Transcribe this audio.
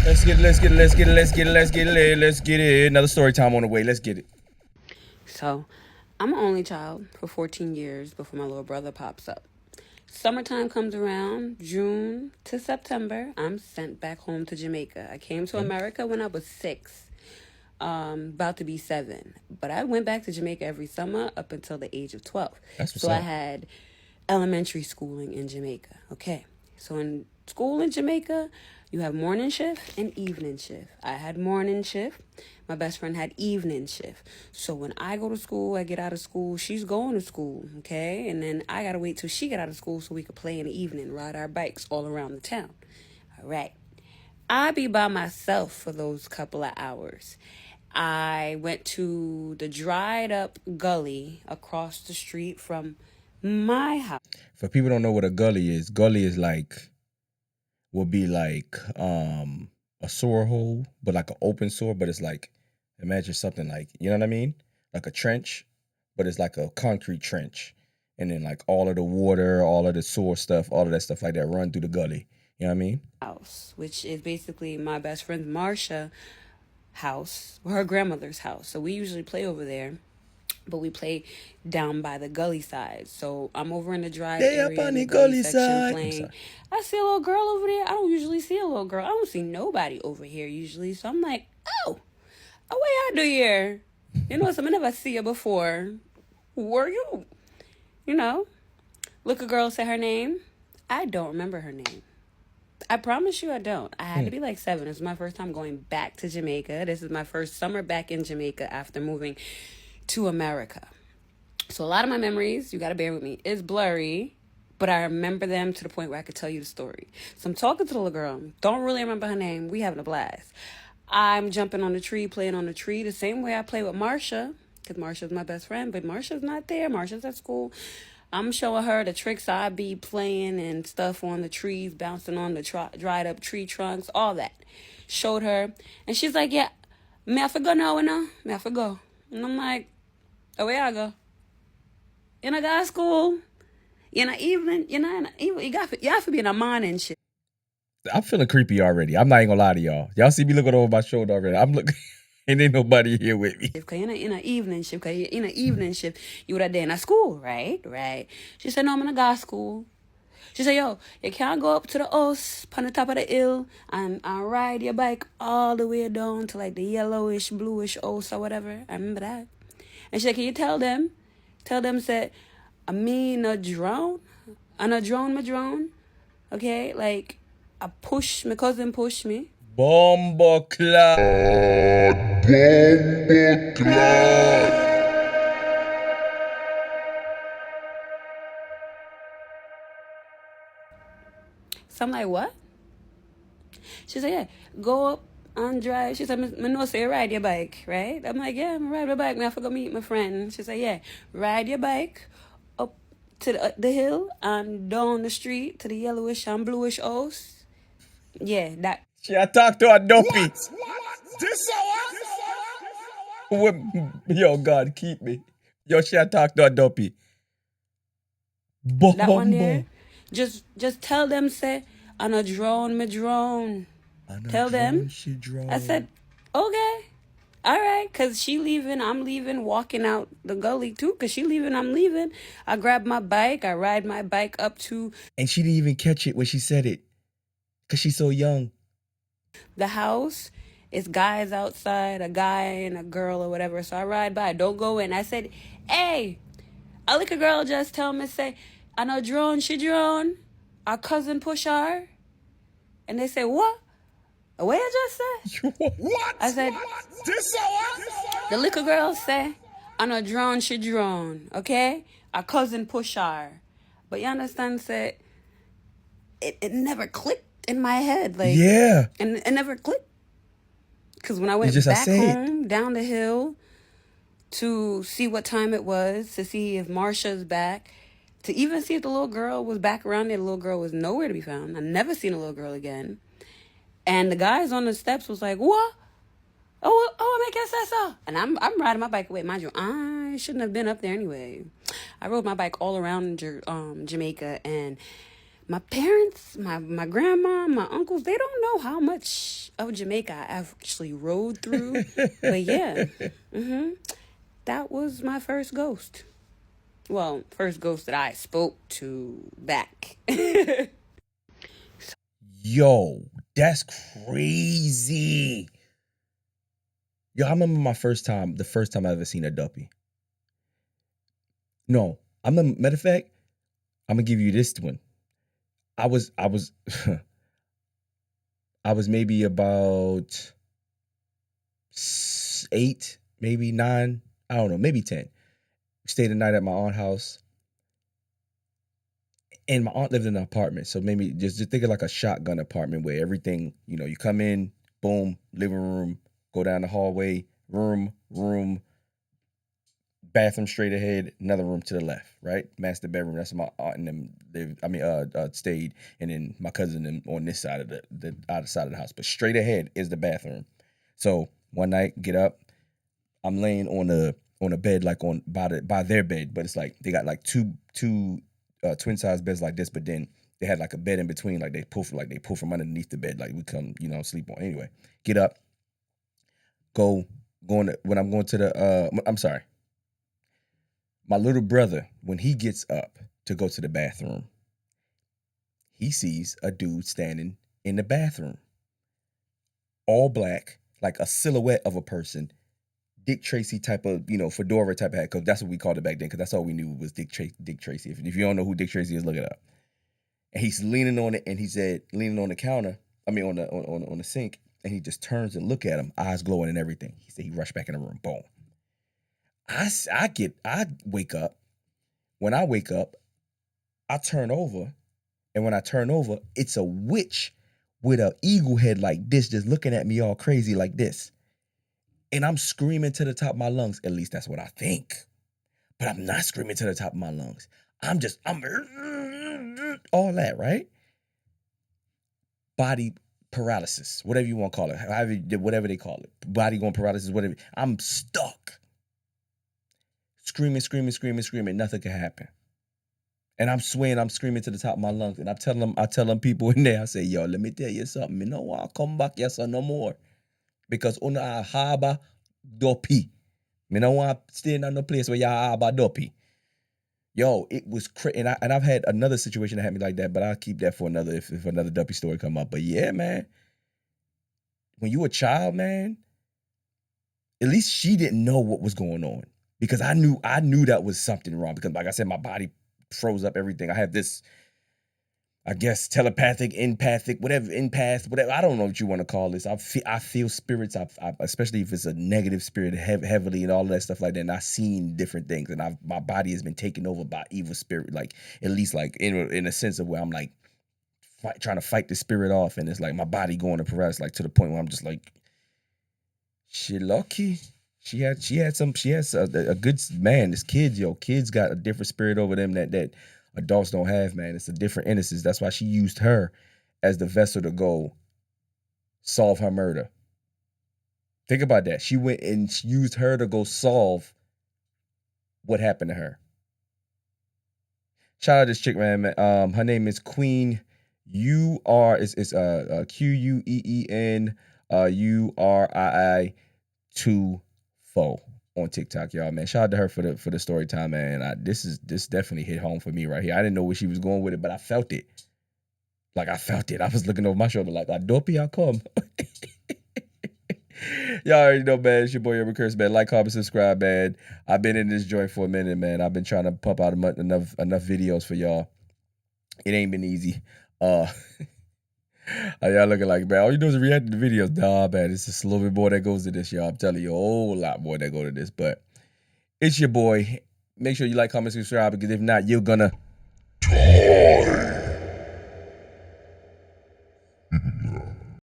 Let's get it, let's get it, let's get it, let's get it, let's get it, let's get it. Another story time on the way. Let's get it. So, I'm an only child for 14 years before my little brother pops up. Summertime comes around, June to September, I'm sent back home to Jamaica. I came to America when I was 6, about to be 7. But I went back to Jamaica every summer up until the age of 12. That's what's So I up. had elementary schooling in Jamaica. Okay. So in school in Jamaica, you have morning shift and evening shift. I had morning shift. My best friend had evening shift. So when I go to school, I get out of school, she's going to school, okay? And then I got to wait till she get out of school so we could play in the evening, ride our bikes all around the town. All right. I be by myself for those couple of hours. I went to the dried up gully across the street from my house. For people who don't know what a gully is like will be like a sewer hole, but like an open sewer, but it's like imagine something like, you know what I mean? Like a trench, but it's like a concrete trench. And then like all of the water, all of the sewer stuff, all of that stuff like that run through the gully. You know what I mean? House, which is basically my best friend Marsha house, her grandmother's house. So we usually play over there, but we play down by the gully side. So I'm over in the drive They area up on in the the gully gully section side. I'm playing. sorry. I see a little girl over there. I don't usually see a little girl. I don't see nobody over here usually. So I'm like, oh, what y'all do here? You know, so I never see her before. Who are you? You know, look a girl, say her name. I don't remember her name. I promise you I don't. I had to be like 7. This is my first time going back to Jamaica. This is my first summer back in Jamaica after moving to America. So a lot of my memories, you got to bear with me, is blurry, but I remember them to the point where I could tell you the story. So I'm talking to the little girl. Don't really remember her name. We having a blast. I'm jumping on the tree, playing on the tree the same way I play with Marsha, because Marsha's my best friend, but Marsha's not there. Marsha's at school. I'm showing her the tricks I be playing and stuff on the trees, bouncing on the dried up tree trunks, all that. Showed her. And she's like, yeah, may I forgo now, May I forgo? And I'm like, oh, where I go? You know, go to school. You know, evening, you have to be in a morning shit. I'm feeling creepy already. I'm not even gonna lie to y'all. Y'all see me looking over my shoulder already. I'm looking and ain't nobody here with me. Cause in a evening shift, cause in an evening shift, you would have day in a school, right? Right. She said, no, I'm gonna go to school. She said, yo, you can't go up to the house on the top of the hill and ride your bike all the way down to like the yellowish, bluish house or whatever. I remember that. And she said, can you tell them, said, me no drown? I no drown, my drown. Okay, like, my cousin pushed me. Bomba cloud. Bomba cloud. So I'm like, what? She said, yeah, go up and drive. She said, me know say ride your bike, right? I'm like, yeah, I'm ride my bike. I have to go meet my friend. She said, yeah, ride your bike up to the hill and down the street to the yellowish and bluish house. Yeah, that. She I talk to a dopey. What? This hour? Yo, God, keep me. Yo, she I talk to a dopey. That one there. Bomba. Just tell them, say, I'm a drone, me drone. Tell them. She drone. I said, okay. All right, because she leaving, I'm leaving, walking out the gully too, because she leaving, I'm leaving. I grab my bike, I ride my bike up to And she didn't even catch it when she said it. Because she's so young. the house. It's guys outside, a guy and a girl or whatever. So I ride by, don't go in. I said, hey, a little girl just tell me, say, I know drone, she drone. Our cousin push her. And they say, what? What you just say? What? I said, This hour? the little girl say, I know drone, she drone, okay? Our cousin push her. But you understand, say, it never clicked in my head. Like, Yeah. And it never clicked. Because when I went just, I back say it. home, down the hill, to see what time it was, to see if Marsha's back, to even see if the little girl was back around there, the little girl was nowhere to be found. I never seen a little girl again. And the guys on the steps was like, what? Oh, make that so. And I'm riding my bike away. Mind you, I shouldn't have been up there anyway. I rode my bike all around Jamaica, and my parents, my grandma, my uncles, they don't know how much of Jamaica I actually rode through. But yeah, that was my first ghost. Well, first ghost that I spoke to back. Yo, that's crazy. Yo, I remember the first time I ever seen a duppy. No, matter of fact, I'm gonna give you this one. I was I was maybe about 8, maybe 9, I don't know, maybe 10. Stayed the night at my aunt's house. And my aunt lived in an apartment. So maybe just think of like a shotgun apartment where everything, you come in, boom, living room, go down the hallway, room, bathroom straight ahead, another room to the left, right? Master bedroom. That's my aunt and them stayed, and then my cousin and on this side of the other side of the house. But straight ahead is the bathroom. So one night, get up, I'm laying on a bed like by their bed, but it's like they got like two twin size beds like this, but then they had like a bed in between, like they pull from underneath the bed, like we come sleep on. Anyway, get up, when I'm going to the I'm sorry. My little brother, when he gets up to go to the bathroom, he sees a dude standing in the bathroom. All black, like a silhouette of a person. Dick Tracy type of, fedora type of hat, because that's what we called it back then, because that's all we knew was Dick Tracy. If you don't know who Dick Tracy is, look it up. And he's leaning on it, and he said, leaning on the counter, on the sink, and he just turns and look at him, eyes glowing and everything. He said he rushed back in the room, boom. I wake up. When I wake up, I turn over, and when I turn over, it's a witch with an eagle head like this, just looking at me all crazy like this. And I'm screaming to the top of my lungs. At least that's what I think. But I'm not screaming to the top of my lungs. I'm all that, right? Body paralysis, whatever you want to call it, whatever they call it. Body going paralysis, whatever. I'm stuck. Screaming, nothing can happen. And I'm screaming to the top of my lungs. And I tell them people in there, I say, yo, let me tell you something. You know what? I'll come back yes or no more. Because una harbor dopey. Me no want staying in no place where y'all harbor dopey. Yo, it was crazy. And I've had another situation that happened like that, but I'll keep that for another if another dopey story come up. But yeah, man. When you a child, man, at least she didn't know what was going on. Because I knew that was something wrong. Because like I said, my body froze up everything. I have this, I guess, telepathic, empathic, whatever, empath, whatever. I don't know what you want to call this. I feel spirits, especially if it's a negative spirit heavily and all that stuff like that. And I've seen different things. And my body has been taken over by evil spirit, like at least like in a sense of where I'm like trying to fight the spirit off. And it's like my body going to paralysis, like to the point where I'm just like, she lucky. She has a good man. This kids got a different spirit over them that adults don't have, man. It's a different innocence. That's why she used her as the vessel to go solve her murder. Think about that. She went and she used her to go solve what happened to her. Shout out this chick, man. Her name is Queen Queen Urii 2 4 on TikTok, y'all, man. Shout out to her for the story time, man. This definitely hit home for me right here. I didn't know where she was going with it, but I felt it. Like I felt it. I was looking over my shoulder like, dopey, I'll come. Y'all already know, man. It's your boy Urben Currse, man. Like, comment, subscribe, man. I've been in this joint for a minute, man. I've been trying to pump out enough videos for y'all. It ain't been easy. Y'all looking like, man, all you do is react to the videos. Nah, man, it's just a little bit more that goes to this, y'all. I'm telling you, a whole lot more that go to this. But it's your boy. Make sure you like, comment, subscribe, because if not, you're gonna die.